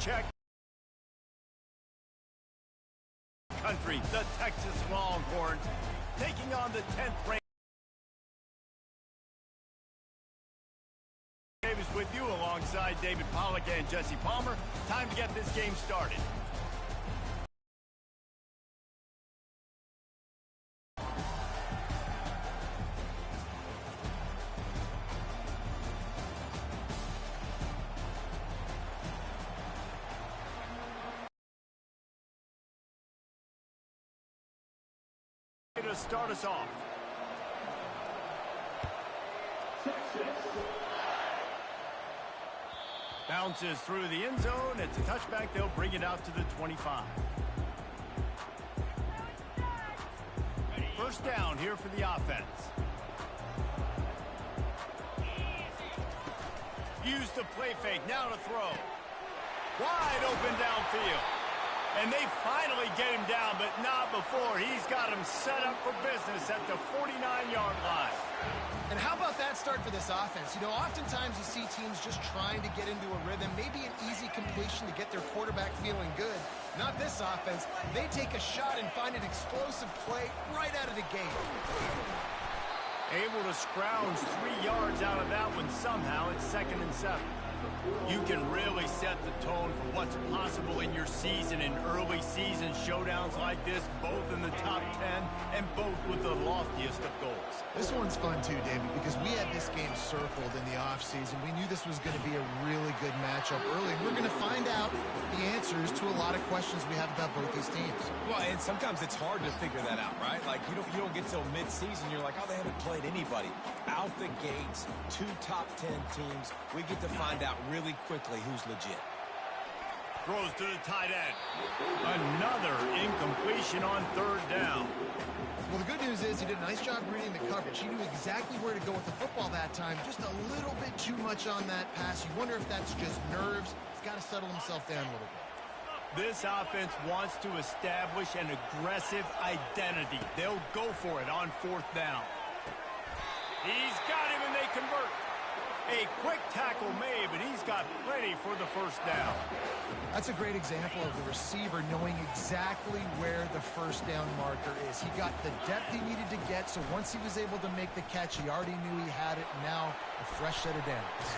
check. Country, the Texas Longhorns, taking on the 10th ranked. Davis with you alongside David Pollack and Jesse Palmer. Time to get this game started. To start us off. Bounces through the end zone. It's a touchback. They'll bring it out to the 25. First down here for the offense. Use the play fake. Now to throw. Wide open downfield. And they finally get him down, but not before. He's got him set up for business at the 49-yard line. And how about that start for this offense? You know, oftentimes you see teams just trying to get into a rhythm, maybe an easy completion to get their quarterback feeling good. Not this offense. They take a shot and find an explosive play right out of the gate. Able to scrounge 3 yards out of that one somehow. It's 2nd and 7. You can really set the tone for what's possible in your season in early season showdowns like this, both in the top 10 and both with the loftiest of goals. This one's fun too, David, because we had this game circled in the offseason. We knew this was going to be a really good matchup early, and we're going to find out the answers to a lot of questions we have about both these teams. Well, and sometimes it's hard to figure that out, right? Like, you don't get till mid-season, you're like, oh, they haven't played anybody. Out the gates, 2 top 10 teams, we get to find out really quickly who's legit. Throws to the tight end. Another incompletion on 3rd down. Well, the good news is he did a nice job reading the coverage. He knew exactly where to go with the football that time. Just a little bit too much on that pass. You wonder if that's just nerves. He's got to settle himself down a little bit. This offense wants to establish an aggressive identity. They'll go for it on 4th down. He's got him, and they convert. A quick tackle made, but he's got plenty for the 1st down. That's a great example of the receiver knowing exactly where the 1st down marker is. He got the depth he needed to get, so once he was able to make the catch, he already knew he had it. Now, a fresh set of downs.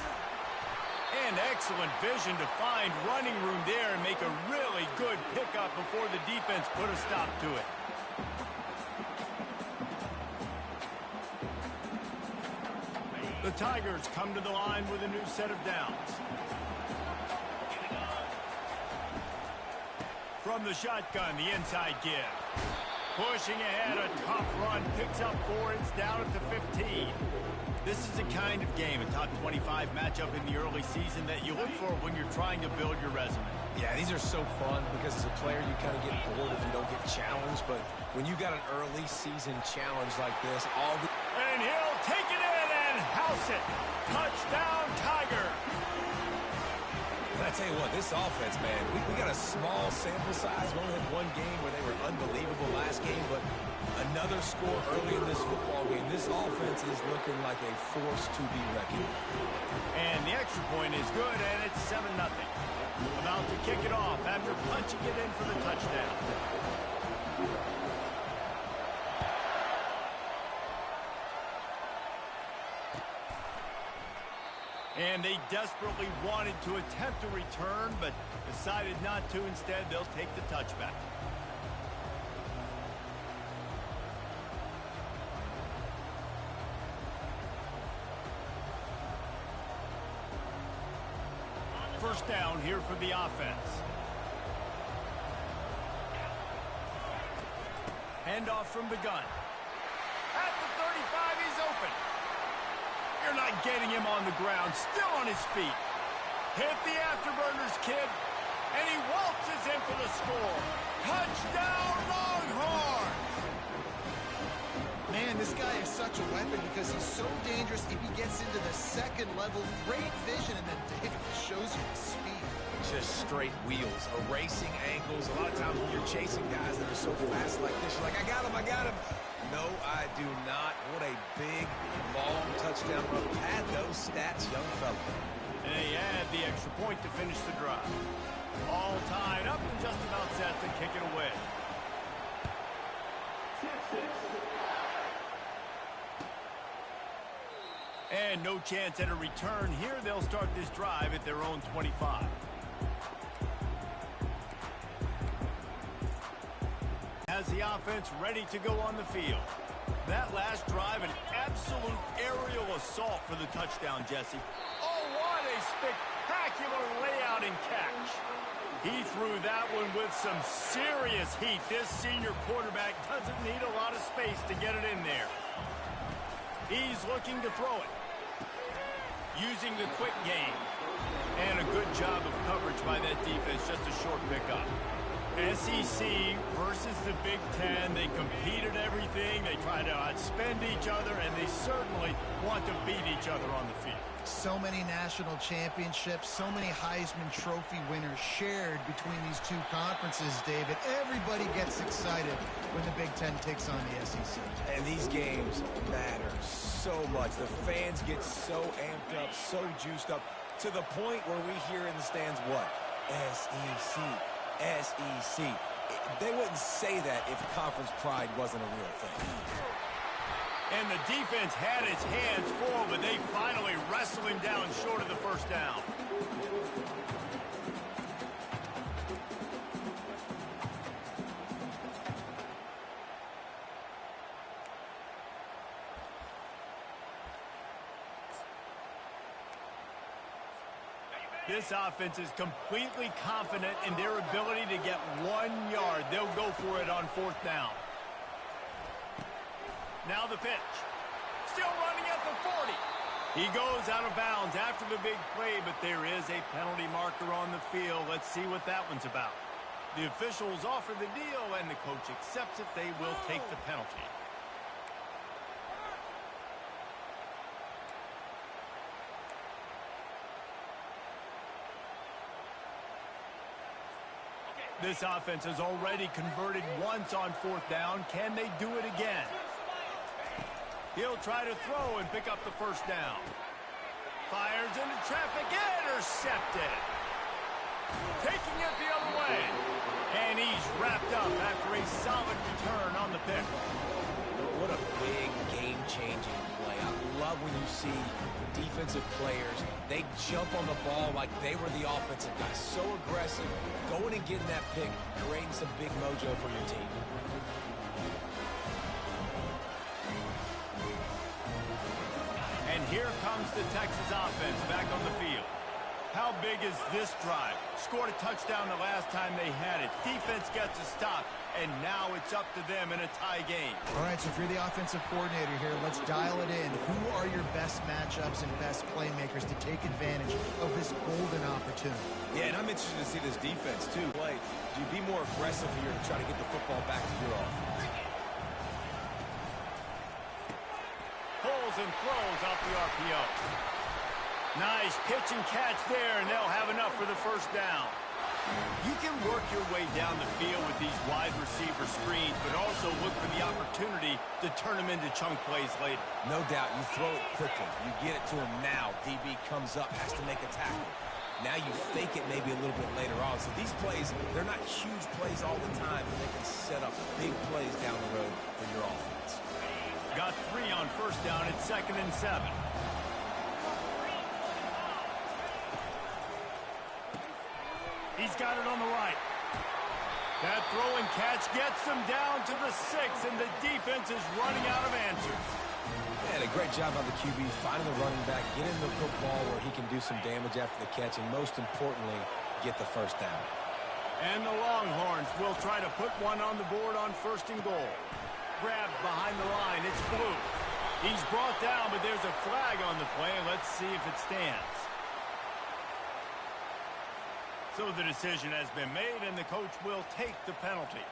And excellent vision to find running room there and make a really good pickup before the defense put a stop to it. The Tigers come to the line with a new set of downs. From the shotgun, the inside give. Pushing ahead, a tough run, picks up 4, it's down at the 15. This is the kind of game, a top 25 matchup in the early season that you look for when you're trying to build your resume. Yeah, these are so fun because as a player you kind of get bored if you don't get challenged, but when you got an early season challenge like this, and he'll take it in and house it. Touchdown, Tiger. And I tell you what, this offense, man, we got a small sample size. We only had 1 game where they were unbelievable last game, but another score early in this football game. This offense is looking like a force to be reckoned with. And the extra point is good, and it's 7-0. About to kick it off after punching it in for the touchdown. And they desperately wanted to attempt a return, but decided not to. Instead, they'll take the touchback. First down here for the offense. Handoff from the gun. At the 35, he's open. You're not getting him on the ground, still on his feet. Hit the afterburners, kid. And he waltzes in for the score. Touchdown, Longhorns! Man, this guy is such a weapon because he's so dangerous if he gets into the 2nd level. Great vision, and then David shows you his speed. Just straight wheels, erasing angles. A lot of times when you're chasing guys that are so fast like this, you're like, I got him, I got him. No, I do not. What a big, long touchdown run. Pad those stats, young fella. And they add the extra point to finish the drive. And no chance at a return here. They'll start this drive at their own 25. Has the offense ready to go on the field. That last drive, an absolute aerial assault for the touchdown, Jesse. Oh, what a spectacular layout and catch. He threw that one with some serious heat. This senior quarterback doesn't need a lot of space to get it in there. He's looking to throw it. Using the quick game. And a good job of coverage by that defense, just a short pickup. SEC versus the Big Ten. They compete at everything. They try to outspend each other, and they certainly want to beat each other on the field. So many national championships, so many Heisman Trophy winners shared between these two conferences, David. Everybody gets excited when the Big Ten takes on the SEC. And these games matter so much. The fans get so amped up, so juiced up, to the point where we hear in the stands what? SEC. SEC. They wouldn't say that if conference pride wasn't a real thing. And the defense had its hands full, but they finally wrestle him down short of the first down. This offense is completely confident in their ability to get 1 yard. They'll go for it on fourth down. Now the pitch. Still running at the 40. He goes out of bounds after the big play, but there is a penalty marker on the field. Let's see what that one's about. The officials offer the deal, and the coach accepts it. They will take the penalty. This offense has already converted once on fourth down. Can they do it again? He'll try to throw and pick up the first down. Fires into traffic, intercepted. Taking it the other way. And he's wrapped up after a solid return on the pick. What a big game-changing play. I love when you see defensive players, they jump on the ball like they were the offensive guys. So aggressive, going and getting that pick, creating some big mojo for your team. And here comes the Texas offense back on the field. How big is this drive? Scored a touchdown the last time they had it. Defense gets a stop, and now it's up to them in a tie game. All right, so if you're the offensive coordinator here, let's dial it in. Who are your best matchups and best playmakers to take advantage of this golden opportunity? Yeah, and I'm interested to see this defense, too. Play. Do you be more aggressive here to try to get the football back to your offense? Pulls and throws off the RPO. Nice pitch and catch there, and they'll have enough for the first down. You can work your way down the field with these wide receiver screens, but also look for the opportunity to turn them into chunk plays later. No doubt. You throw it quickly. You get it to him now. DB comes up, has to make a tackle. Now you fake it maybe a little bit later on. So these plays, they're not huge plays all the time, but they can set up big plays down the road for your offense. Got 3 on first down at 2nd and 7. He's got it on the right. That throw and catch gets them down to the 6, and the defense is running out of answers. And a great job on the QB, finding the running back, getting the football where he can do some damage after the catch, and most importantly, get the first down. And the Longhorns will try to put one on the board on 1st and goal. Grabbed behind the line. It's Blue. He's brought down, but there's a flag on the play. Let's see if it stands. So the decision has been made, and the coach will take the penalty.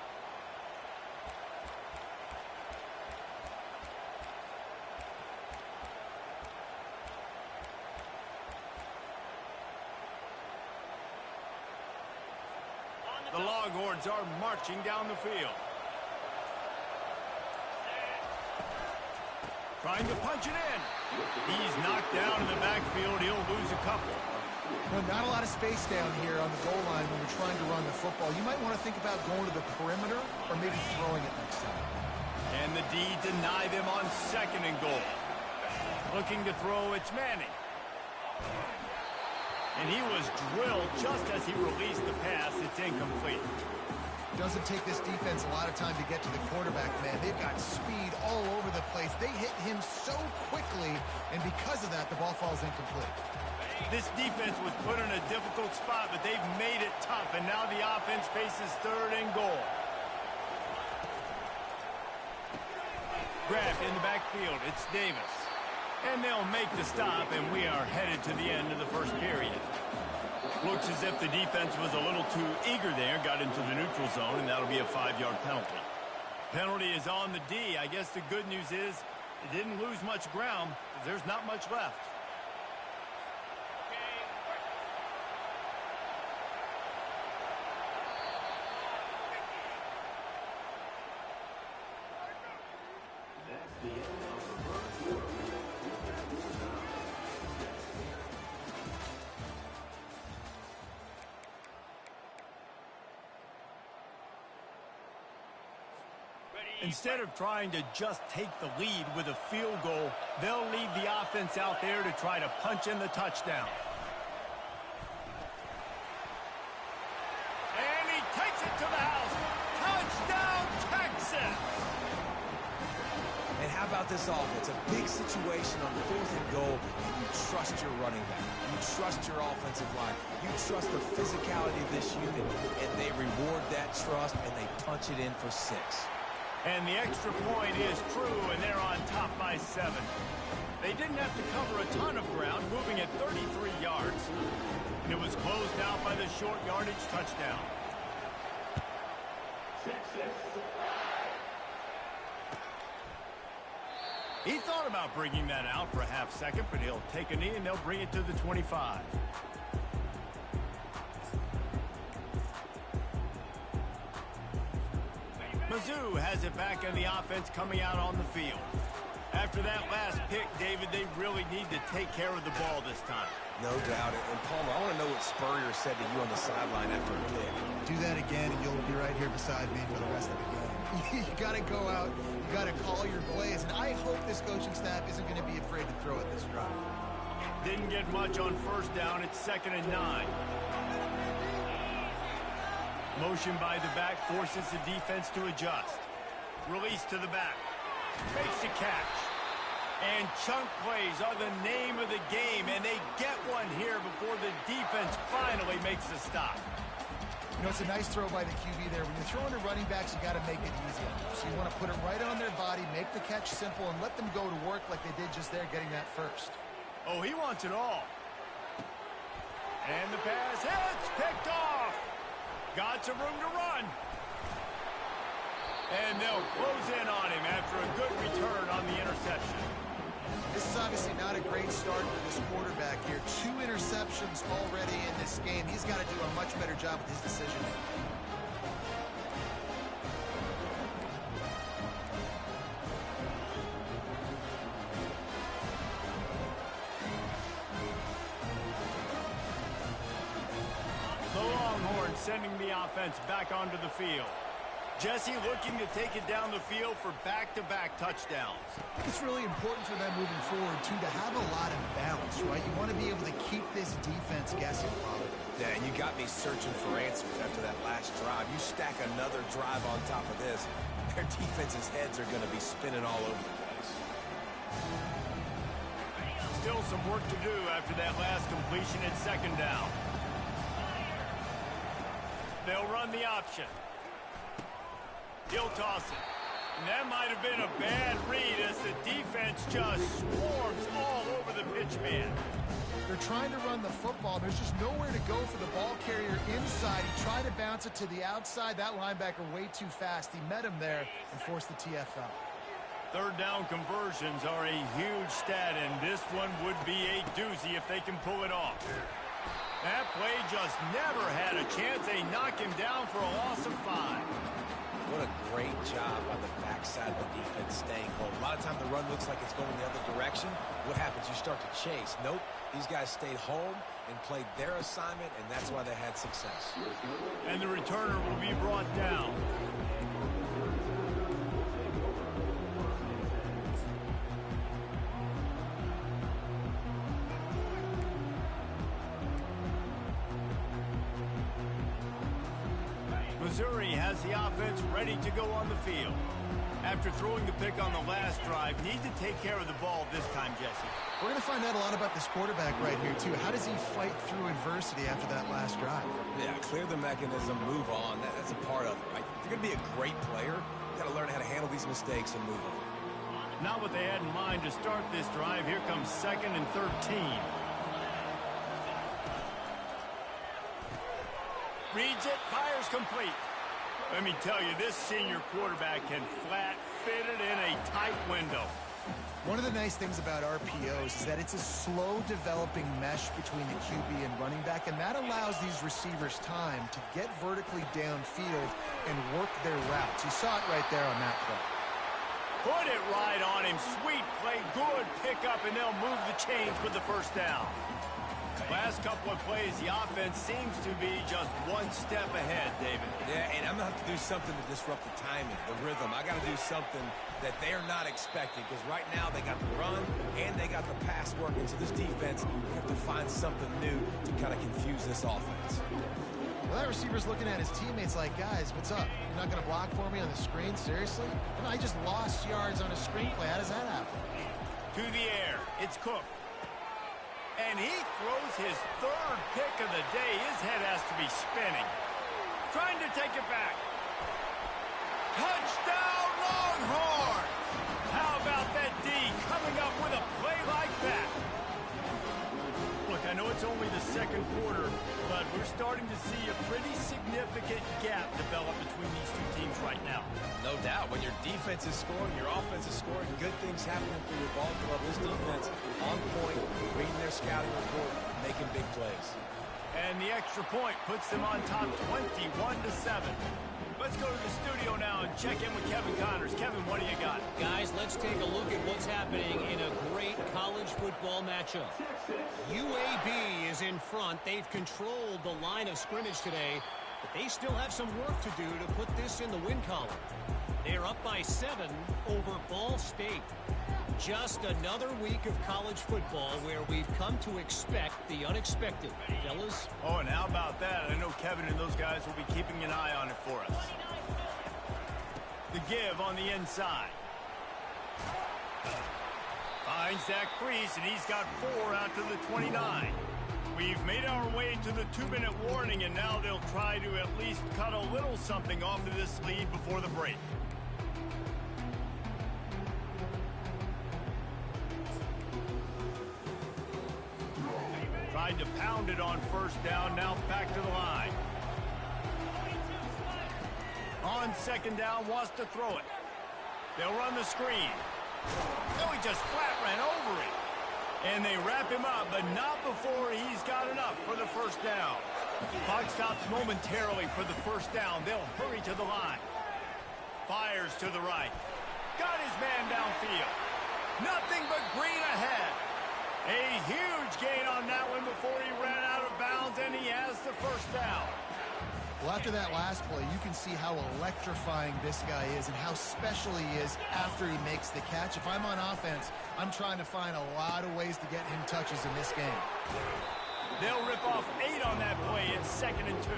The Longhorns are marching down the field. Trying to punch it in. He's knocked down in the backfield. He'll lose a couple. Well, not a lot of space down here on the goal line when we're trying to run the football. You might want to think about going to the perimeter or maybe throwing it next time. And the D deny them on 2nd and goal. Looking to throw, it's Manning. And he was drilled just as he released the pass. It's incomplete. Doesn't take this defense a lot of time to get to the quarterback, man. They've got speed all over the place. They hit him so quickly, and because of that, the ball falls incomplete. This defense was put in a difficult spot, but they've made it tough, and now the offense faces 3rd and goal. Grabbed in the backfield, it's Davis. And they'll make the stop, and we are headed to the end of the first period. Looks as if the defense was a little too eager there, got into the neutral zone, and that'll be a 5-yard penalty. Penalty is on the D. I guess the good news is it didn't lose much ground. There's not much left. Instead of trying to just take the lead with a field goal, they'll leave the offense out there to try to punch in the touchdown. And he takes it to the house. Touchdown, Texas! And how about this offense? A big situation on 4th and goal, and you trust your running back. You trust your offensive line. You trust the physicality of this unit, and they reward that trust, and they punch it in for 6. And the extra point is true, and they're on top by 7. They didn't have to cover a ton of ground, moving at 33 yards. And it was closed out by the short yardage touchdown. He thought about bringing that out for a half second, but he'll take a knee, and they'll bring it to the 25. Mizzou has it back in the offense coming out on the field. After that last pick, David, they really need to take care of the ball this time. No doubt. And Palmer, I want to know what Spurrier said to you on the sideline after a pick. Do that again, and you'll be right here beside me for the rest of the game. You got to go out. You got to call your plays. And I hope this coaching staff isn't going to be afraid to throw at this drive. Didn't get much on 1st down. It's 2nd and 9. Motion by the back forces the defense to adjust. Release to the back. Makes the catch. And chunk plays are the name of the game, and they get one here before the defense finally makes the stop. You know, it's a nice throw by the QB there. When you're throwing to running backs, you got to make it easy. So you want to put it right on their body, make the catch simple, and let them go to work like they did just there, getting that first. Oh, he wants it all. And the pass hits, picked off. Got some room to run. And they'll close in on him after a good return on the interception. This is obviously not a great start for this quarterback here. 2 interceptions already in this game. He's got to do a much better job with his decision making. Sending the offense back onto the field. Jesse looking to take it down the field for back-to-back touchdowns. I think it's really important for them moving forward, too, to have a lot of balance, right? You want to be able to keep this defense guessing, Father. Yeah, and you got me searching for answers after that last drive. You stack another drive on top of this, their defense's heads are going to be spinning all over the place. Still some work to do after that last completion at 2nd down. They'll run the option. He'll toss it. And that might have been a bad read as the defense just swarms all over the pitch man. They're trying to run the football. There's just nowhere to go for the ball carrier inside. He tried to bounce it to the outside. That linebacker way too fast. He met him there and forced the TFL. 3rd down conversions are a huge stat, and this one would be a doozy if they can pull it off. That play just never had a chance. They knock him down for a loss of 5. What a great job on the backside of the defense staying home. A lot of times the run looks like it's going the other direction. What happens? You start to chase. Nope. These guys stayed home and played their assignment, and that's why they had success. And the returner will be brought down. Missouri has the offense ready to go on the field. After throwing the pick on the last drive, need to take care of the ball this time, Jesse. We're going to find out a lot about this quarterback right here, too. How does he fight through adversity after that last drive? Yeah, clear the mechanism, move on. That's a part of it, right? If you're going to be a great player, you got to learn how to handle these mistakes and move on. Not what they had in mind to start this drive. Here comes 2nd and 13. Reads it, fires complete. Let me tell you, this senior quarterback can flat fit it in a tight window. One of the nice things about RPOs is that it's a slow developing mesh between the QB and running back, and that allows these receivers time to get vertically downfield and work their routes. You saw it right there on that play. Put it right on him. Sweet play, good pickup, and they'll move the chains with the first down. Last couple of plays, the offense seems to be just one step ahead, David. Yeah, and I'm going to have to do something to disrupt the timing, the rhythm. I got to do something that they're not expecting, because right now they got the run and they got the pass working. So this defense, we have to find something new to kind of confuse this offense. Well, that receiver's looking at his teammates like, guys, what's up? You're not going to block for me on the screen? Seriously? And I just lost yards on a screen play. How does that happen? To the air. It's Cook. And he throws his 3rd pick of the day. His head has to be spinning. Trying to take it back. Touchdown, Longhorns! How about that D coming up with a play like that? Look, I know it's only the 2nd quarter, but we're starting to see a pretty significant gap develop between these two teams right now. No doubt. When your defense is scoring, your offense is scoring, good things happening for your ball club. This defense on point, reading their scouting report, making big plays. And the extra point puts them on top 21-7. Let's go to the studio now and check in with Kevin Connors. Kevin, what do you got? Guys, let's take a look at what's happening in a great college football matchup. UAB is in front. They've controlled the line of scrimmage today, but they still have some work to do to put this in the win column. They're up by 7 over Ball State. Just another week of college football where we've come to expect the unexpected. Fellas? Oh, and how about that? I know Kevin and those guys will be keeping an eye on it for us. The give on the inside. Finds that crease, and he's got 4 out to the 29. We've made our way to the 2-minute warning, and now they'll try to at least cut a little something off of this lead before the break. Tried to pound it on 1st down, now back to the line. On 2nd down, wants to throw it. They'll run the screen. No, he just flat ran over it. And they wrap him up, but not before he's got enough for the 1st down. Clock stops momentarily for the 1st down. They'll hurry to the line. Fires to the right. Got his man downfield. Nothing but green ahead. A huge gain on that one before he ran out of bounds, and he has the 1st down. Well, after that last play, you can see how electrifying this guy is and how special he is after he makes the catch. If I'm on offense, I'm trying to find a lot of ways to get him touches in this game. They'll rip off 8 on that play. It's 2nd and 2.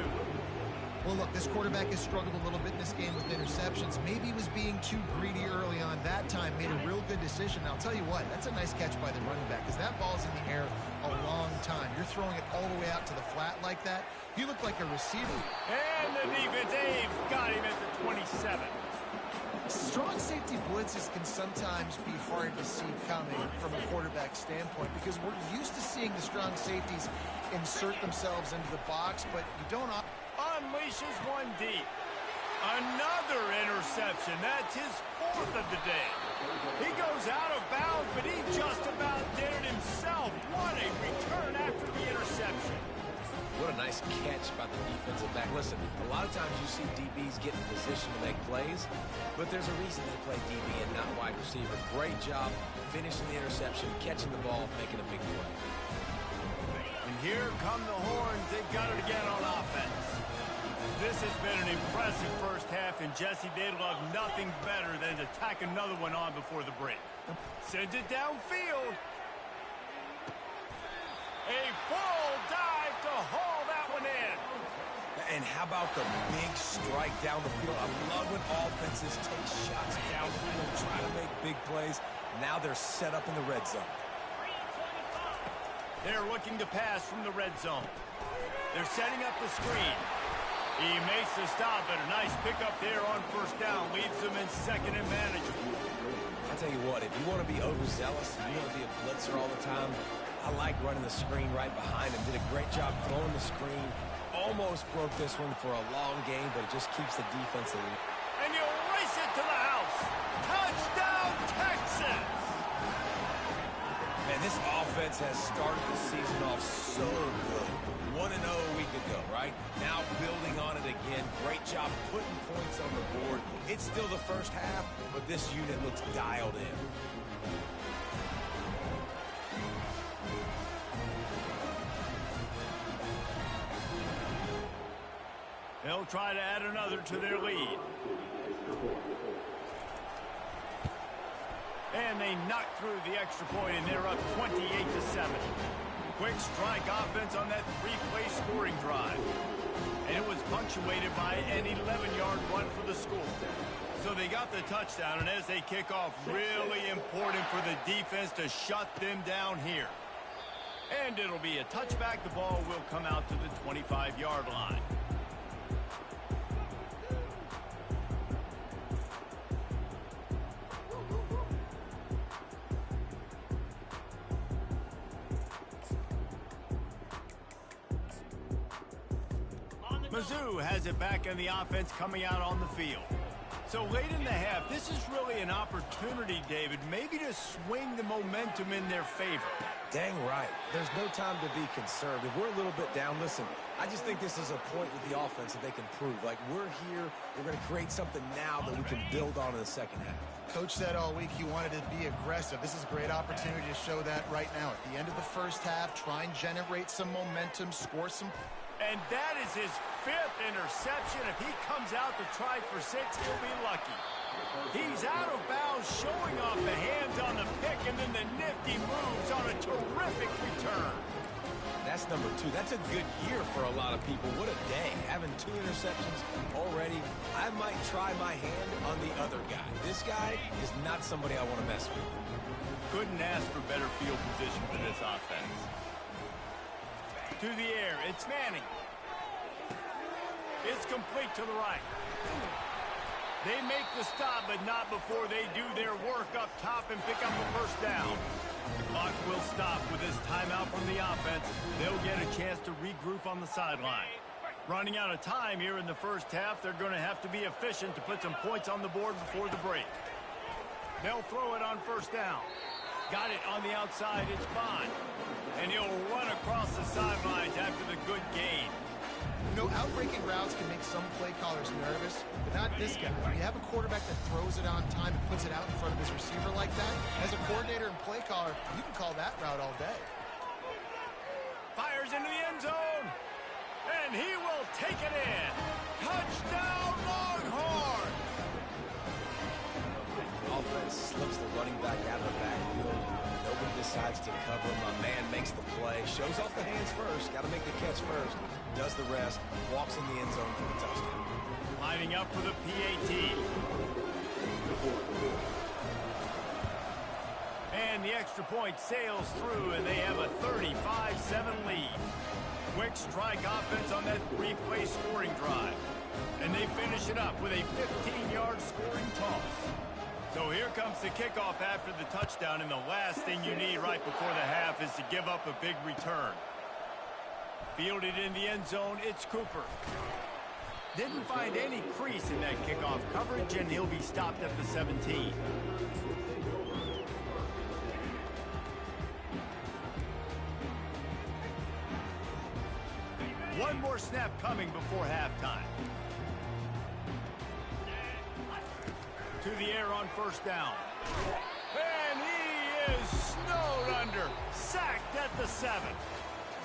Well, look, this quarterback has struggled a little bit in this game with interceptions. Maybe he was being too greedy early on. That time made a real good decision. I'll tell you what, that's a nice catch by the running back because that ball's in the air a long time. You're throwing it all the way out to the flat like that. You look like a receiver. And the defense, Dave, got him at the 27. Strong safety blitzes can sometimes be hard to see coming from a quarterback standpoint because we're used to seeing the strong safeties insert themselves into the box, but you don't... Unleashes one deep. Another interception. That's his 4th of the day. He goes out of bounds, but he just about did it himself. What a return after the interception. What a nice catch by the defensive back. Listen, a lot of times you see DBs get in position to make plays, but there's a reason they play DB and not wide receiver. Great job finishing the interception, catching the ball, making a big play. And here come the Horns. They've got it again on offense. This has been an impressive 1st half, and Jesse, they'd love nothing better than to tack another one on before the break. Sends it downfield. A full dive to haul that one in. And how about the big strike down the field? I love when offenses take shots down the field, try to make big plays. Now they're set up in the red zone. They're looking to pass from the red zone. They're setting up the screen. He makes the stop, but a nice pickup there on first down. Leaves them in second and manageable. I'll tell you what, if you want to be overzealous and you want to be a blitzer all the time, I like running the screen right behind him. Did a great job throwing the screen. Almost broke this one for a long game, but it just keeps the defense in. And you'll race it to the house. Touchdown, Texas! Man, this offense has started the season off so good. 1-0 a week ago, right? Now building on it again. Great job putting points on the board. It's still the first half, but this unit looks dialed in. They'll try to add another to their lead. And they knock through the extra point, and they're up 28-7. Quick strike offense on that three-play scoring drive. And it was punctuated by an 11-yard run for the score. So they got the touchdown, and as they kick off, really important for the defense to shut them down here. And it'll be a touchback. The ball will come out to the 25-yard line. Mizzou has it back in the offense coming out on the field. So late in the half, this is really an opportunity, David, maybe to swing the momentum in their favor. Dang right. There's no time to be concerned. If we're a little bit down, listen, I just think this is a point with the offense that they can prove. Like, we're here, we're going to create something now that we can build on in the second half. Coach said all week he wanted to be aggressive. This is a great opportunity to show that right now. At the end of the first half, try and generate some momentum, score some. And that is his 5th interception. If he comes out to try for 6, he'll be lucky. He's out of bounds, showing off the hands on the pick, and then the nifty moves on a terrific return. That's number 2. That's a good year for a lot of people. What a day. Having 2 interceptions already. I might try my hand on the other guy. This guy is not somebody I want to mess with. Couldn't ask for better field position for this offense. To the air, it's Manning. It's complete to the right. They make the stop, but not before they do their work up top and pick up the first down. The clock will stop with this timeout from the offense. They'll get a chance to regroup on the sideline. Running out of time here in the first half, they're going to have to be efficient to put some points on the board before the break. They'll throw it on first down. Got it on the outside, it's Bond. And he'll run across the sidelines after the good gain. You know, outbreaking routes can make some play callers nervous, but not this guy. When you have a quarterback that throws it on time and puts it out in front of his receiver like that, as a coordinator and play caller, you can call that route all day. Fires into the end zone, and he will take it in. Touchdown, Longhorn! Offense slips the running back out of the backfield. Nobody decides to cover him. My man makes the play. Shows off the hands first. Got to make the catch first. Does the rest. Walks in the end zone for the touchdown. Lining up for the PAT. And the extra point sails through, and they have a 35-7 lead. Quick strike offense on that three-play scoring drive. And they finish it up with a 15-yard scoring toss. So here comes the kickoff after the touchdown, and the last thing you need right before the half is to give up a big return. Fielded in the end zone, it's Cooper. Didn't find any crease in that kickoff coverage, and he'll be stopped at the 17. One more snap coming before halftime. To the air on first down. And he is snowed under. Sacked at the 7.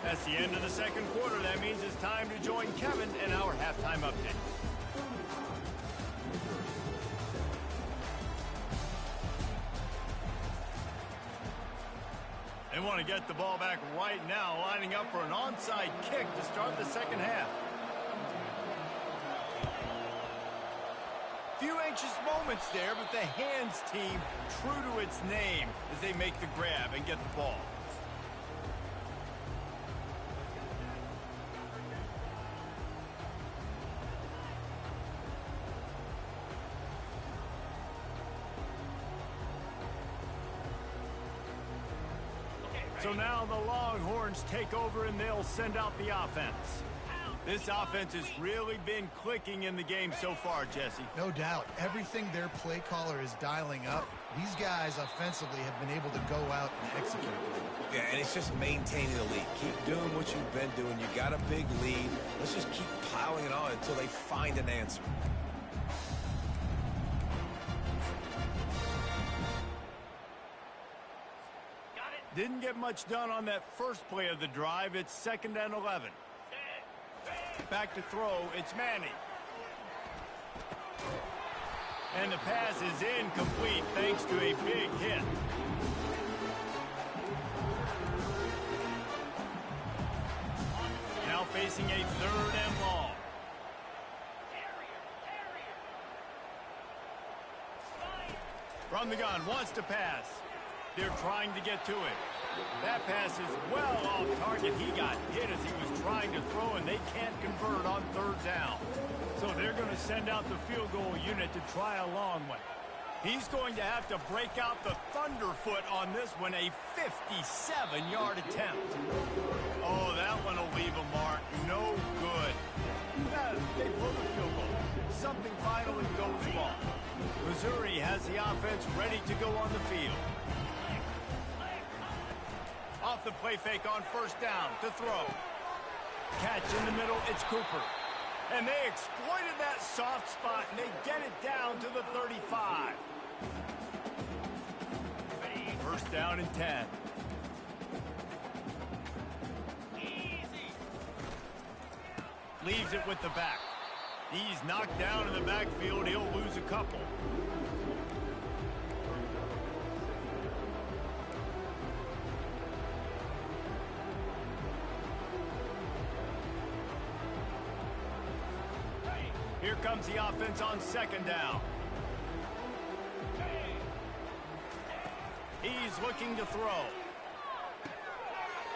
That's the end of the second quarter. That means it's time to join Kevin in our halftime update. They want to get the ball back right now, lining up for an onside kick to start the second half. Few anxious moments there, but the hands team true to its name as they make the grab and get the ball. So now the Longhorns take over and they'll send out the offense. This offense has really been clicking in the game so far, Jesse. No doubt. Everything their play caller is dialing up, these guys offensively have been able to go out and execute. Yeah, and it's just maintaining the lead. Keep doing what you've been doing. You got a big lead. Let's just keep piling it on until they find an answer. Didn't get much done on that first play of the drive. It's 2nd and 11. Back to throw. It's Manning. And the pass is incomplete thanks to a big hit. Now facing a 3rd and long. From the gun, wants to pass. They're trying to get to it. That pass is well off target. He got hit as he was trying to throw, and they can't convert on 3rd down. So they're going to send out the field goal unit to try a long one. He's going to have to break out the thunderfoot on this one, a 57-yard attempt. Oh, that one will leave a mark. No good. They blow the field goal. Something finally goes wrong. Missouri has the offense ready to go on the field. Off the play fake on 1st down to throw. Catch in the middle, it's Cooper. And they exploited that soft spot, and they get it down to the 35. 1st down and 10. Leaves it with the back. He's knocked down in the backfield. He'll lose a couple. Here comes the offense on 2nd down. He's looking to throw.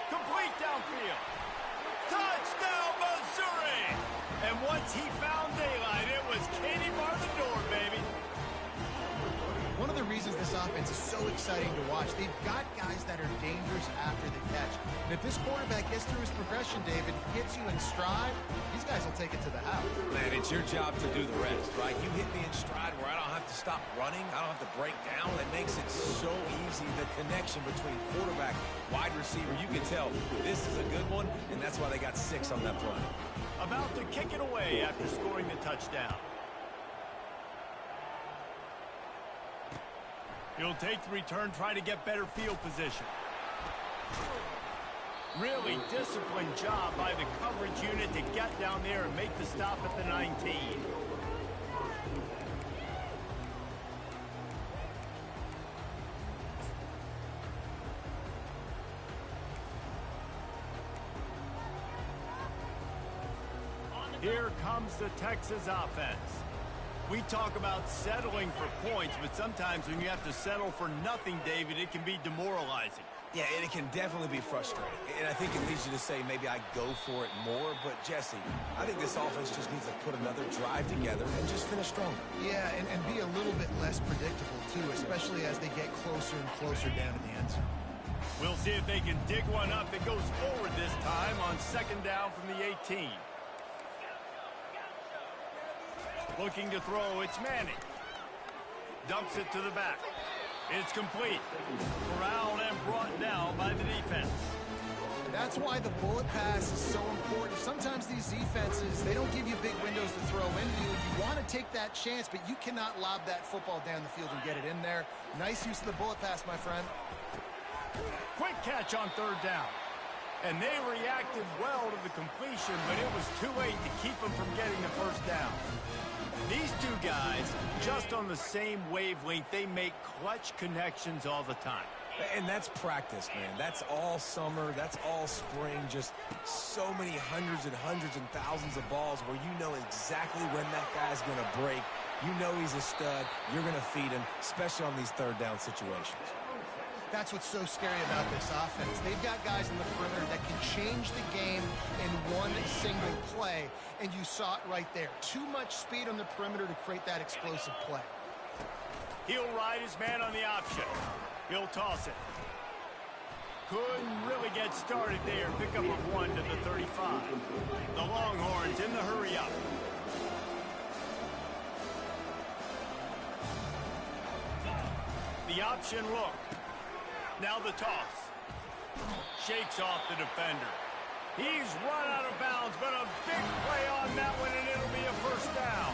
Complete downfield. Touchdown, Missouri! And once he found daylight, it was Katie bar the door, baby. One of the reasons this offense is so exciting to watch, they've got guys that are dangerous after the catch. And if this quarterback gets through his progression, David, hits you in stride, these guys will take it to the house. Man, it's your job to do the rest, right? You hit me in stride where I don't have to stop running. I don't have to break down. That makes it so easy. The connection between quarterback, wide receiver, you can tell this is a good one, and that's why they got 6 on that play. About to kick it away after scoring the touchdown. He'll take the return, try to get better field position. Really disciplined job by the coverage unit to get down there and make the stop at the 19. Here comes the Texas offense. We talk about settling for points, but sometimes when you have to settle for nothing, David, it can be demoralizing. Yeah, and it can definitely be frustrating. And I think it leads you to say maybe I go for it more. But, Jesse, I think this offense just needs to put another drive together and just finish stronger. Yeah, and be a little bit less predictable, too, especially as they get closer and closer down to the end zone. We'll see if they can dig one up that goes forward this time on 2nd down from the 18. Looking to throw, it's Manning. Dumps it to the back. It's complete. Corralled and brought down by the defense. That's why the bullet pass is so important. Sometimes these defenses, they don't give you big windows to throw into you. You want to take that chance, but you cannot lob that football down the field and get it in there. Nice use of the bullet pass, my friend. Quick catch on 3rd down. And they reacted well to the completion, but it was too late to keep them from getting the 1st down. These two guys, just on the same wavelength, they make clutch connections all the time. And that's practice, man. That's all summer. That's all spring. Just so many hundreds and thousands of balls where you know exactly when that guy's going to break You know he's a stud. You're going to feed him, especially on these third down situations. That's what's so scary about this offense. They've got guys in the perimeter that can change the game in one single play, and you saw it right there. Too much speed on the perimeter to create that explosive play. He'll ride his man on the option. He'll toss it. Couldn't really get started there. Pickup of 1 to the 35. The Longhorns in the hurry up. The option look. Now the toss. Shakes off the defender. He's run out of bounds, but a big play on that one, and it'll be a first down.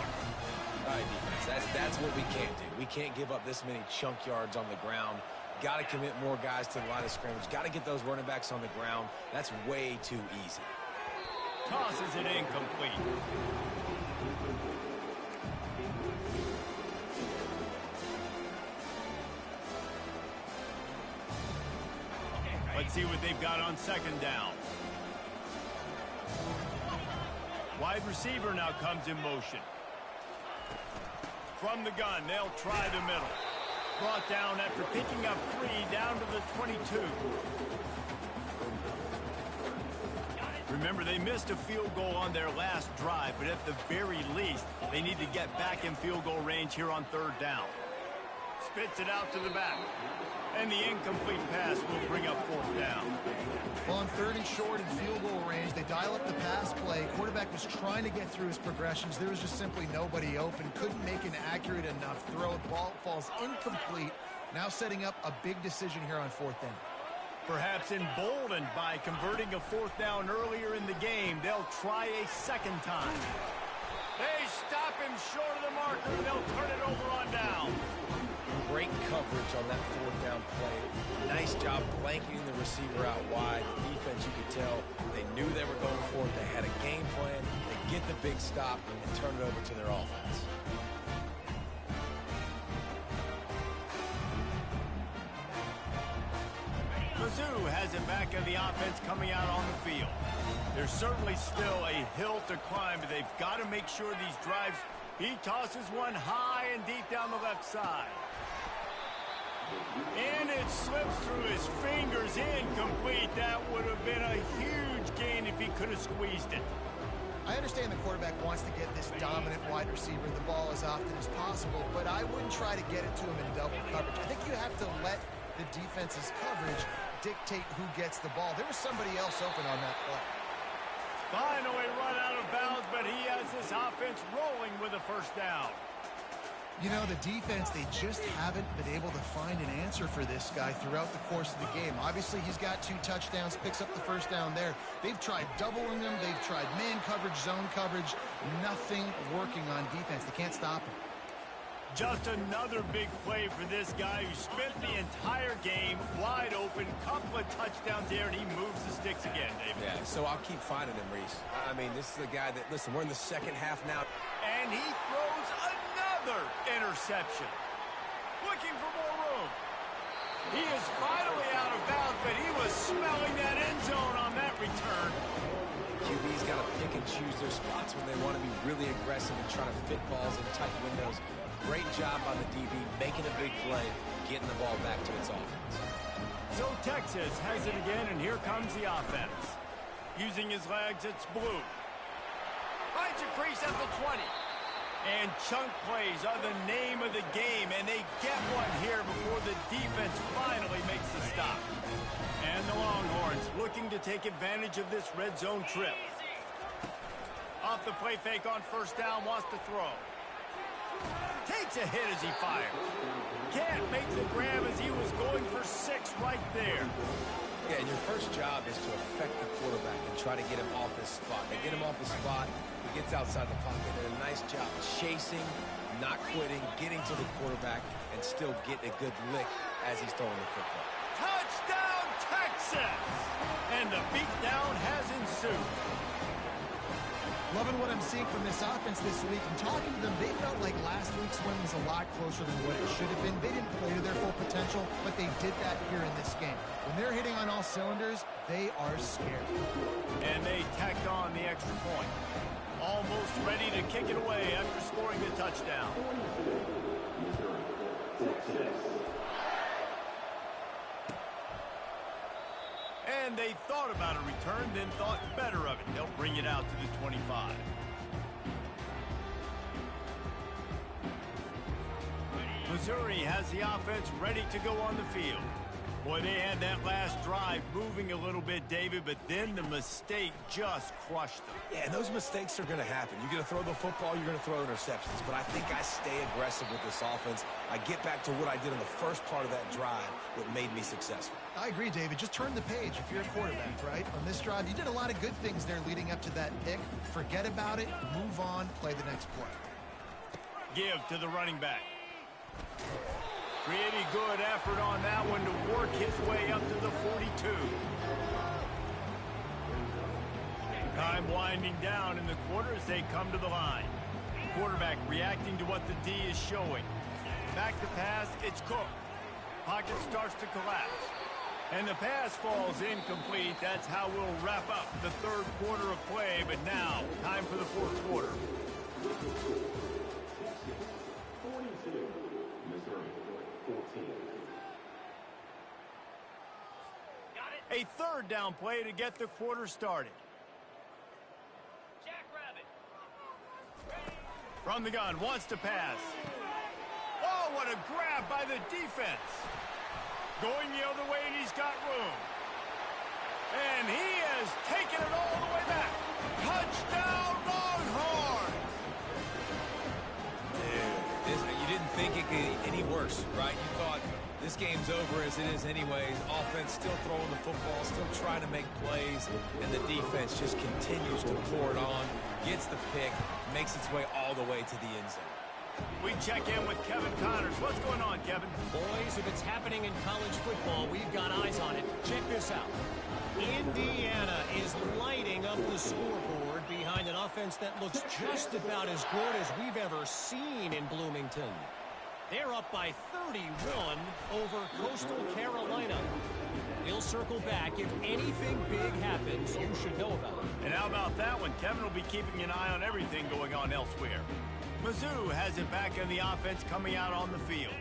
All right, defense, that's what we can't do. We can't give up this many chunk yards on the ground. Got to commit more guys to the line of scrimmage. Got to get those running backs on the ground. That's way too easy. Tosses it incomplete. Let's see what they've got on second down. Wide receiver now comes in motion. From the gun, they'll try the middle. Brought down after picking up 3 down to the 22. Remember, they missed a field goal on their last drive, but at the very least, they need to get back in field goal range here on third down. Spits it out to the back. And the incomplete pass will bring up fourth down. Well, on third and short in field goal range, they dial up the pass play. Quarterback was trying to get through his progressions. There was just simply nobody open. Couldn't make an accurate enough throw. The ball falls incomplete. Now setting up a big decision here on fourth down. Perhaps emboldened by converting a fourth down earlier in the game, they'll try a second time. They stop him short of the marker, and they'll turn it over on down. Great coverage on that fourth down play. Nice job blanketing the receiver out wide. The defense, you could tell, they knew they were going for it. They had a game plan. They get the big stop and turn it over to their offense. Mizzou has it back in the offense coming out on the field. There's certainly still a hill to climb, but they've got to make sure these drives. He tosses one high and deep down the left side. And it slips through his fingers, incomplete. That would have been a huge gain if he could have squeezed it. I understand the quarterback wants to get this dominant wide receiver the ball as often as possible, but I wouldn't try to get it to him in double coverage. I think you have to let the defense's coverage dictate who gets the ball. There was somebody else open on that play. Finally run out of bounds, but he has this offense rolling with a first down. You know, the defense, they just haven't been able to find an answer for this guy throughout the course of the game. Obviously, he's got 2 touchdowns, picks up the first down there. They've tried doubling him. They've tried man coverage, zone coverage. Nothing working on defense. They can't stop him. Just another big play for this guy who spent the entire game wide open. Couple of touchdowns there, and he moves the sticks again, David. Yeah, so I'll keep finding him, Reese. I mean, this is a guy that, listen, we're in the second half now. And he throws another interception. Looking for more room. He is finally out of bounds, but he was smelling that end zone on that return. QB's got to pick and choose their spots when they want to be really aggressive and trying to fit balls in tight windows. Great job by the DB, making a big play, getting the ball back to its offense. So Texas has it again, and here comes the offense. Using his legs, it's Blue. Finds a crease at the 20. And chunk plays are the name of the game, and they get one here before the defense finally makes the stop. And the Longhorns looking to take advantage of this red zone trip. Off the play fake on first down, wants to throw. Takes a hit as he fires. Can't make the grab as he was going for 6 right there. Yeah, and your first job is to affect the quarterback and try to get him off his spot. They get him off his spot, he gets outside the pocket, and a nice job chasing, not quitting, getting to the quarterback, and still getting a good lick as he's throwing the football. Touchdown, Texas! And the beatdown has ensued. Loving what I'm seeing from this offense this week. And talking to them, they felt like last week's win was a lot closer than what it should have been. They didn't play to their full potential, but they did that here in this game. When they're hitting on all cylinders, they are scared. And they tacked on the extra point. Almost ready to kick it away after scoring the touchdown. And they thought about a return, then thought better of it. They'll bring it out to the 25. Missouri has the offense ready to go on the field. Boy, they had that last drive moving a little bit, David, but then the mistake just crushed them. Yeah, and those mistakes are going to happen. You're going to throw the football, you're going to throw interceptions. But I think I stay aggressive with this offense. I get back to what I did in the first part of that drive that made me successful. I agree, David. Just turn the page if you're a quarterback, right? On this drive, you did a lot of good things there leading up to that pick. Forget about it, move on, play the next play. Give to the running back. Pretty good effort on that one to work his way up to the 42. Time winding down in the quarter as they come to the line. Quarterback reacting to what the D is showing. Back to pass, it's Cook. Pocket starts to collapse. And the pass falls incomplete. That's how we'll wrap up the third quarter of play. But now, time for the fourth quarter. A third down play to get the quarter started. From the gun, wants to pass. Oh, what a grab by the defense. Going the other way, and he's got room. And he has taken it all the way back. Touchdown, Longhorns! Dude, you didn't think it could get any worse, right? You thought this game's over as it is anyways. Offense still throwing the football, still trying to make plays, and the defense just continues to pour it on, gets the pick, makes its way all the way to the end zone. We check in with Kevin Connors. What's going on, Kevin? Boys, if it's happening in college football, we've got eyes on it. Check this out. Indiana is lighting up the scoreboard behind an offense that looks just about as good as we've ever seen in Bloomington. They're up by 31 over Coastal Carolina. We'll circle back. If anything big happens, you should know about it. And how about that one? Kevin will be keeping an eye on everything going on elsewhere. Mizzou has it back in the offense coming out on the field.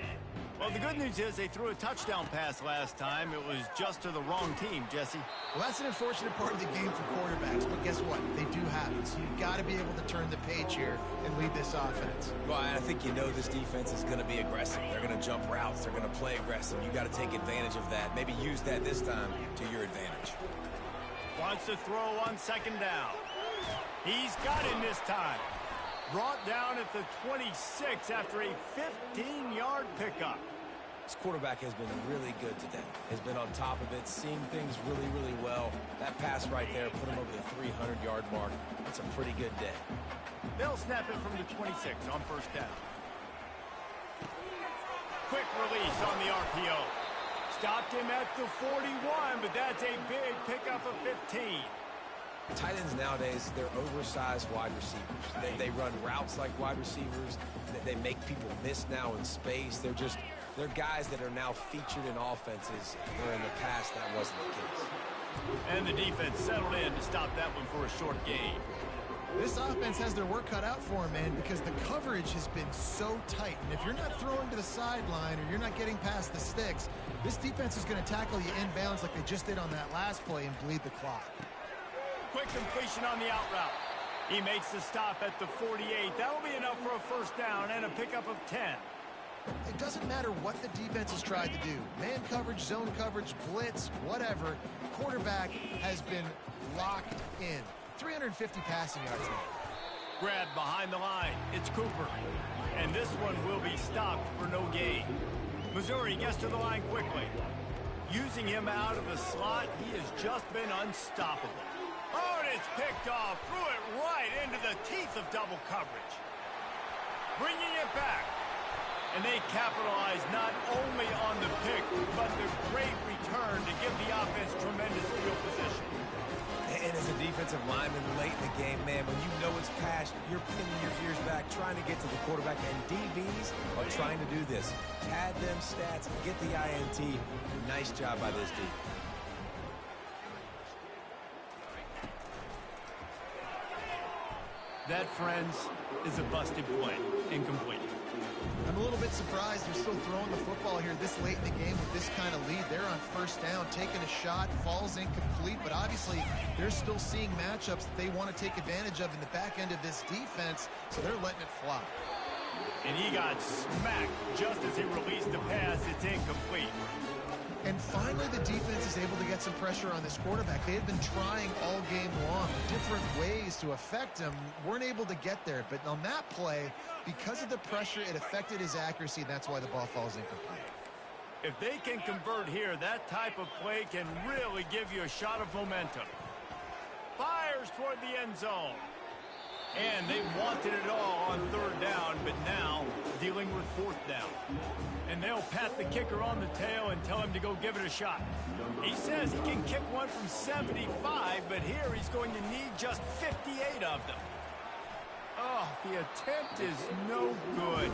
Well, the good news is they threw a touchdown pass last time. It was just to the wrong team, Jesse. Well, that's an unfortunate part of the game for quarterbacks, but guess what? They do have it, so you've got to be able to turn the page here and lead this offense. Well, I think you know this defense is going to be aggressive. They're going to jump routes. They're going to play aggressive. You got to take advantage of that. Maybe use that this time to your advantage. Wants to throw on second down. He's got it this time. Brought down at the 26 after a 15-yard pickup. This quarterback has been really good today. Has been on top of it, seeing things really, really well. That pass right there put him over the 300-yard mark. That's a pretty good day. They'll snap it from the 26 on first down. Quick release on the RPO. Stopped him at the 41, but that's a big pickup of 15. Tight ends nowadays, they're oversized wide receivers. They run routes like wide receivers. They make people miss now in space. They're guys that are now featured in offenses where in the past that wasn't the case. And the defense settled in to stop that one for a short gain. This offense has their work cut out for them, man, because the coverage has been so tight. And if you're not throwing to the sideline or you're not getting past the sticks, this defense is going to tackle you inbounds like they just did on that last play and bleed the clock. Quick completion on the out route. He makes the stop at the 48. That'll be enough for a first down and a pickup of 10. It doesn't matter what the defense has tried to do. Man coverage, zone coverage, blitz, whatever. Quarterback has been locked in. 350 passing yards now. Grabbed behind the line. It's Cooper. And this one will be stopped for no gain. Missouri gets to the line quickly. Using him out of the slot, he has just been unstoppable. Oh, and it's picked off. Threw it right into the teeth of double coverage. Bringing it back. And they capitalize not only on the pick, but the great return to give the offense tremendous field position. And as a defensive lineman late in the game, man, when you know it's passed, you're pinning your ears back, trying to get to the quarterback, and DBs are trying to do this. Pad them stats, get the INT. Nice job by this D. That, friends, is a busted play. Incomplete. I'm a little bit surprised they're still throwing the football here this late in the game with this kind of lead. They're on first down, taking a shot, falls incomplete, but obviously they're still seeing matchups that they want to take advantage of in the back end of this defense, so they're letting it fly. And he got smacked just as he released the pass. It's incomplete. And finally, the defense is able to get some pressure on this quarterback. They had been trying all game long, different ways to affect him, weren't able to get there. But on that play, because of the pressure, it affected his accuracy, and that's why the ball falls incomplete. If they can convert here, that type of play can really give you a shot of momentum. Fires toward the end zone. And they wanted it all on third down, but now dealing with fourth down. And they'll pat the kicker on the tail and tell him to go give it a shot. He says he can kick one from 75, but here he's going to need just 58 of them. Oh, the attempt is no good.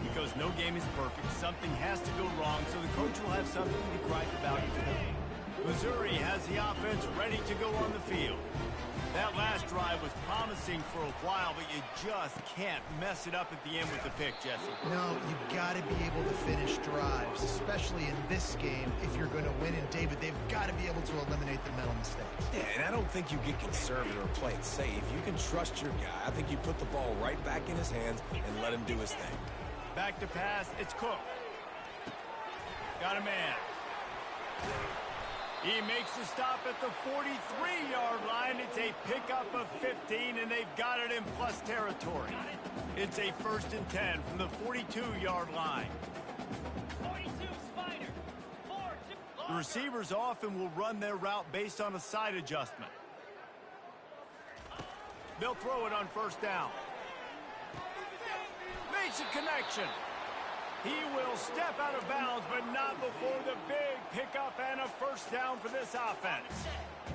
Because no game is perfect. Something has to go wrong, so the coach will have something to gripe about for. Missouri has the offense ready to go on the field. That last drive was promising for a while, but you just can't mess it up at the end with the pick, Jesse. No, you've got to be able to finish drives, especially in this game. If you're going to win, and David, they've got to be able to eliminate the mental mistakes. Yeah, and I don't think you get conservative or play it safe. You can trust your guy. I think you put the ball right back in his hands and let him do his thing. Back to pass, it's Cook. Got a man. He makes the stop at the 43-yard line. It's a pickup of 15, and they've got it in plus territory. It's a 1st and 10 from the 42-yard line. 42 Spider. 4-2. The receivers often will run their route based on a side adjustment. They'll throw it on first down. Makes a connection. He will step out of bounds, but not before the big pickup and a first down for this offense.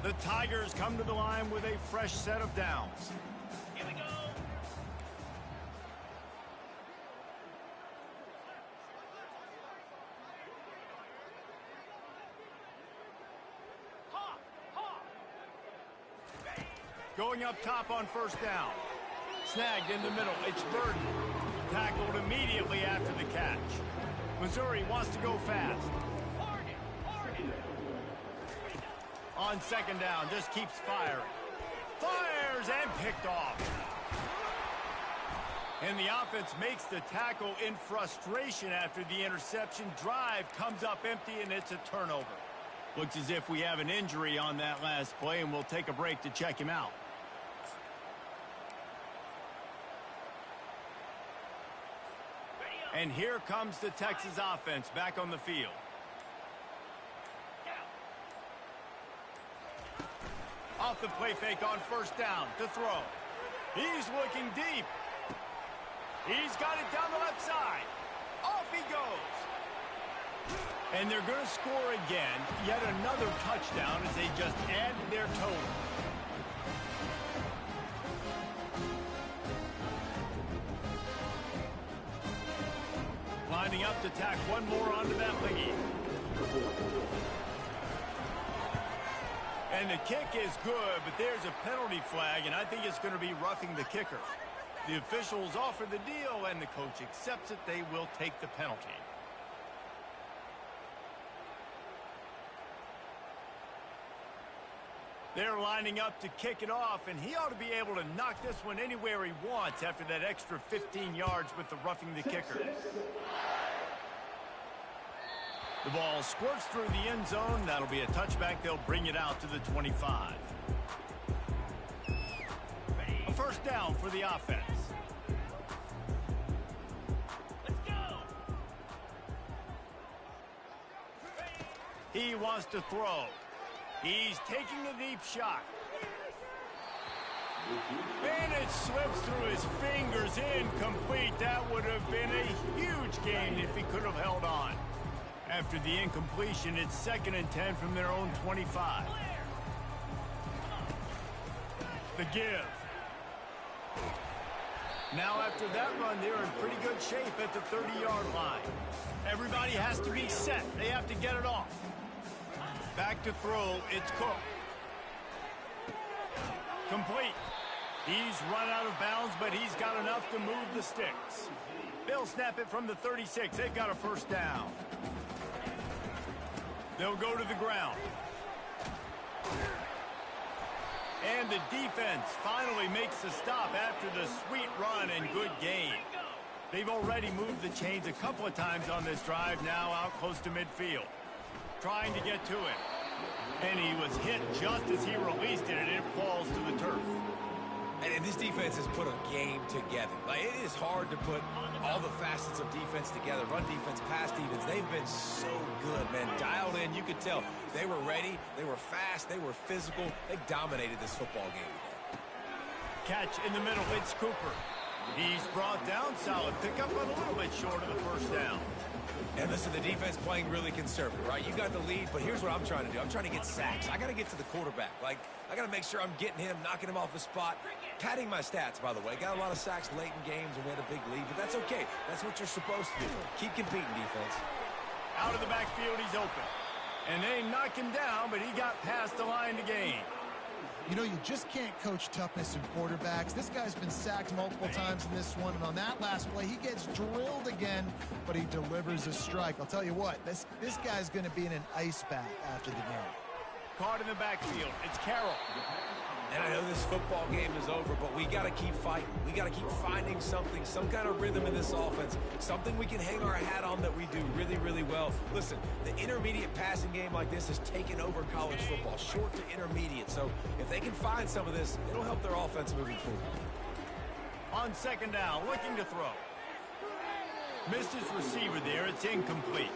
The Tigers come to the line with a fresh set of downs. Here we go. Going up top on first down. Snagged in the middle. It's Burden. Tackled immediately after the catch. Missouri wants to go fast. On second down, just keeps firing. Fires and picked off. And the offense makes the tackle in frustration after the interception. Drive comes up empty, and it's a turnover. Looks as if we have an injury on that last play, and we'll take a break to check him out. And here comes the Texas offense back on the field. Off the play fake on first down to throw. He's looking deep. He's got it down the left side. Off he goes. And they're going to score again. Yet another touchdown as they just add to their total. Lining up to tack one more onto that lead. And the kick is good, but there's a penalty flag, and I think it's going to be roughing the kicker. The officials offer the deal, and the coach accepts it. They will take the penalty. They're lining up to kick it off, and he ought to be able to knock this one anywhere he wants after that extra 15 yards with the roughing the kicker. The ball squirts through the end zone. That'll be a touchback. They'll bring it out to the 25. A first down for the offense. Let's go. He wants to throw. He's taking a deep shot. And it slips through his fingers, incomplete. That would have been a huge gain if he could have held on. After the incompletion, it's 2nd and 10 from their own 25. The give. Now after that run, they're in pretty good shape at the 30-yard line. Everybody has to be set. They have to get it off. Back to throw, it's Cook. Complete. He's run out of bounds, but he's got enough to move the sticks. They'll snap it from the 36. They've got a first down. They'll go to the ground. And the defense finally makes the stop after the sweet run and good gain. They've already moved the chains a couple of times on this drive, now out close to midfield. Trying to get to it. And he was hit just as he released it, and it falls to the turf. And this defense has put a game together. Like, it is hard to put all the facets of defense together. Run defense, pass defense. They've been so good, man. Dialed in. You could tell they were ready. They were fast. They were physical. They dominated this football game. Catch in the middle. It's Cooper. He's brought down. Solid pickup, but a little bit short of the first down. And listen, the defense playing really conservative, right? You got the lead, but here's what I'm trying to do. I'm trying to get sacks. I got to get to the quarterback. Like, I got to make sure I'm getting him, knocking him off the spot. Padding my stats, by the way. Got a lot of sacks late in games and we had a big lead, but that's okay. That's what you're supposed to do. Keep competing, defense. Out of the backfield, he's open. And they knock him down, but he got past the line to gain. You know, you just can't coach toughness in quarterbacks. This guy's been sacked multiple times in this one, and on that last play, he gets drilled again, but he delivers a strike. I'll tell you what, this guy's going to be in an ice bath after the game. Caught in the backfield. It's Carroll. And I know this football game is over, but we got to keep fighting. We got to keep finding something, some kind of rhythm in this offense, something we can hang our hat on that we do really, really well. Listen, the intermediate passing game like this has taken over college football, short to intermediate. So if they can find some of this, it'll help their offense moving forward. On second down, looking to throw. Missed his receiver there. It's incomplete.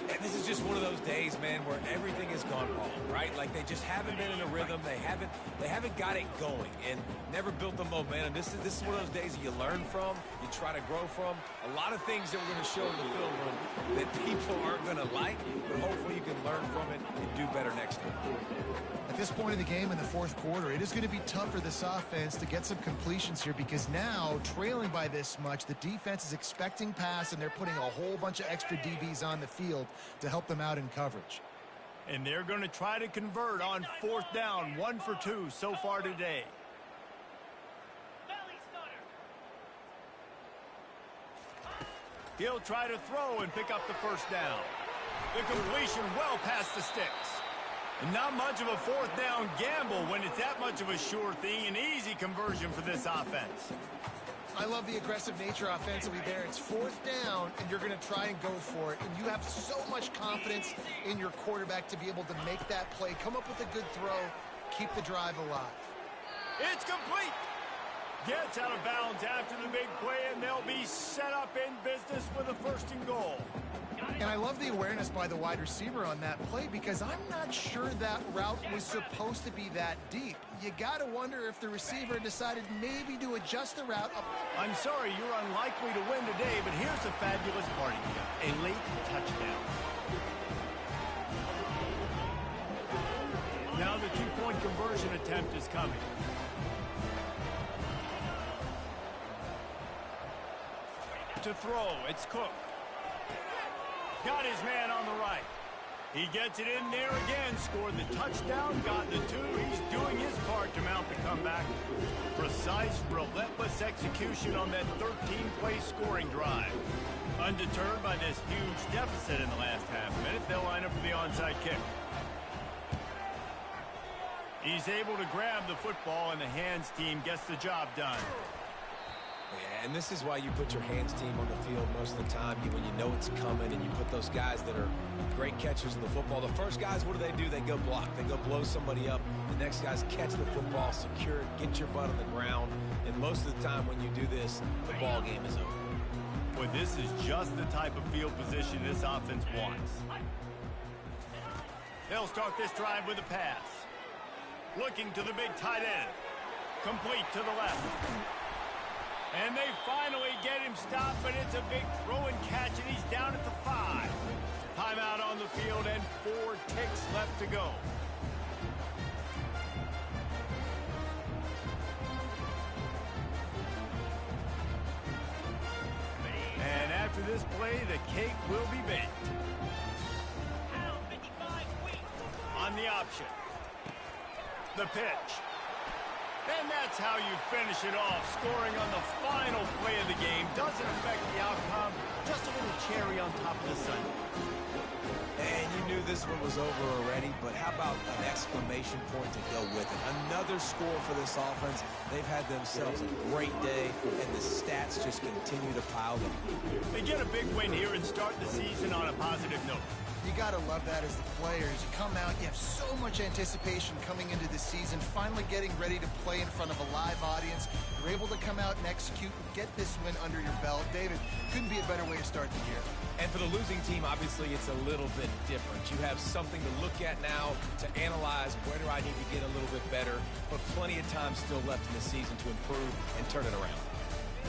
And this is just one of those days, man, where everything has gone wrong, right? Like they just haven't been in a rhythm. They haven't got it going and never built the momentum. This is one of those days that you learn from, you try to grow from. A lot of things that we're going to show in the film room that people aren't going to like, but hopefully you can learn from it and do better next time. At this point of the game in the fourth quarter, it is going to be tough for this offense to get some completions here because now, trailing by this much, the defense is expecting pass and they're putting a whole bunch of extra DBs on the field to help them out in coverage. And they're going to try to convert on fourth down, 1 for 2 so far today. He'll try to throw and pick up the first down. The completion well past the sticks. And not much of a fourth down gamble when it's that much of a sure thing. An easy conversion for this offense. I love the aggressive nature offensively there. It's fourth down, and you're going to try and go for it. And you have so much confidence in your quarterback to be able to make that play, come up with a good throw, keep the drive alive. It's complete. Gets out of bounds after the big play, and they'll be set up in business with a first and goal. And I love the awareness by the wide receiver on that play because I'm not sure that route was supposed to be that deep. You got to wonder if the receiver decided maybe to adjust the route. I'm sorry, you're unlikely to win today, but here's a fabulous party kick. A late touchdown. Now the two-point conversion attempt is coming. To throw, it's Cook. Got his man on the right. He gets it in there again, scored the touchdown, got the 2. He's doing his part to mount the comeback. Precise, relentless execution on that 13-play scoring drive. Undeterred by this huge deficit in the last half minute, they'll line up for the onside kick. He's able to grab the football, and the hands team gets the job done. Yeah, and this is why you put your hands team on the field most of the time when you know it's coming, and you put those guys that are great catchers of the football. The first guys, what do? They go block. They go blow somebody up. The next guys catch the football, secure it, get your butt on the ground. And most of the time when you do this, the ball game is over. Well, this is just the type of field position this offense wants. They'll start this drive with a pass. Looking to the big tight end. Complete to the left. And they finally get him stopped, but it's a big throw and catch, and he's down at the 5. Timeout on the field, and 4 ticks left to go. And after this play, the cake will be baked. On the option. The pitch. And that's how you finish it off. Scoring on the final play of the game doesn't affect the outcome. Just a little cherry on top of the sundae. And you knew this one was over already, but how about an exclamation point to go with it? Another score for this offense. They've had themselves a great day, and the stats just continue to pile up. They get a big win here and start the season on a positive note. You got to love that as the players. You come out, you have so much anticipation coming into the season, finally getting ready to play in front of a live audience. You're able to come out and execute and get this win under your belt. David, couldn't be a better way to start the year. And for the losing team, obviously, it's a little bit different. You have something to look at now to analyze where do I need to get a little bit better, but plenty of time still left in the season to improve and turn it around.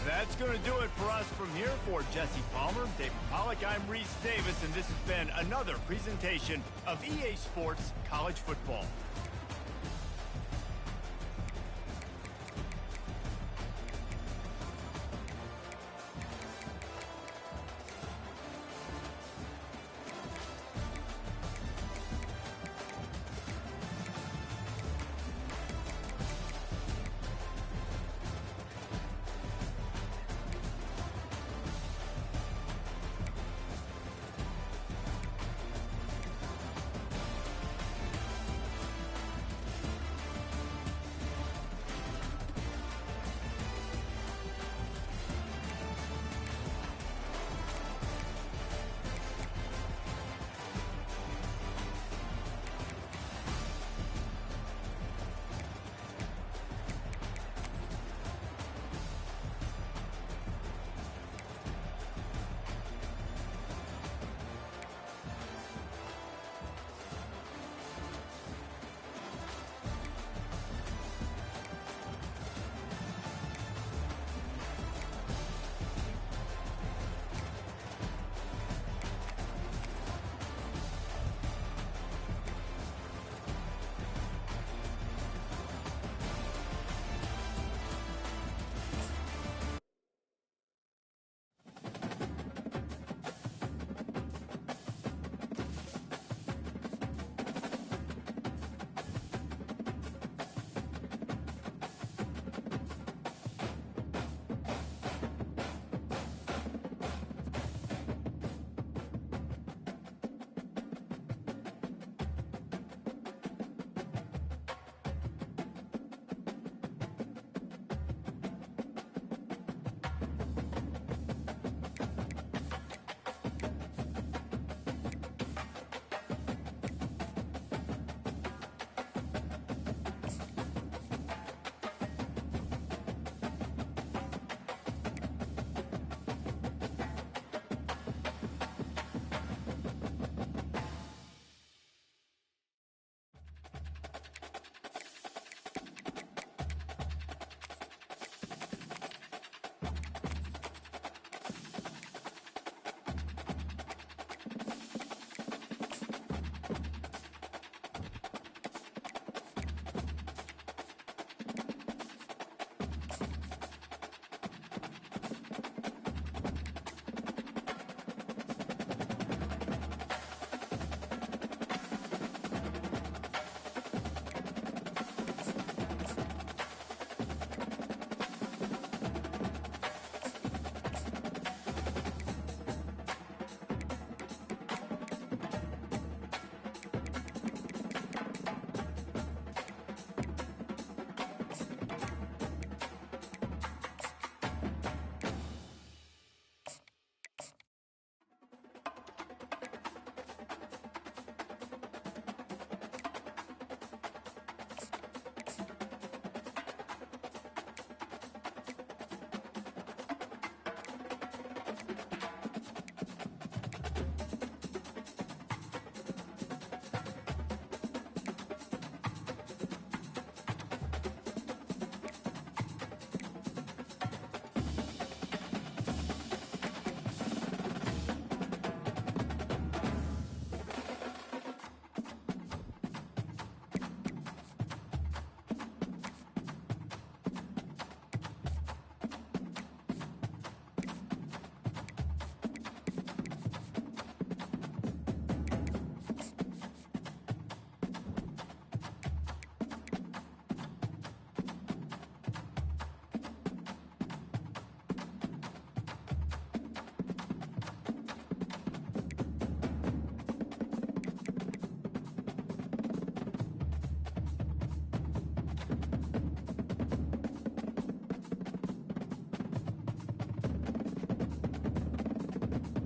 That's going to do it for us from here. For Jesse Palmer, David Pollack, I'm Reese Davis, and this has been another presentation of EA Sports College Football.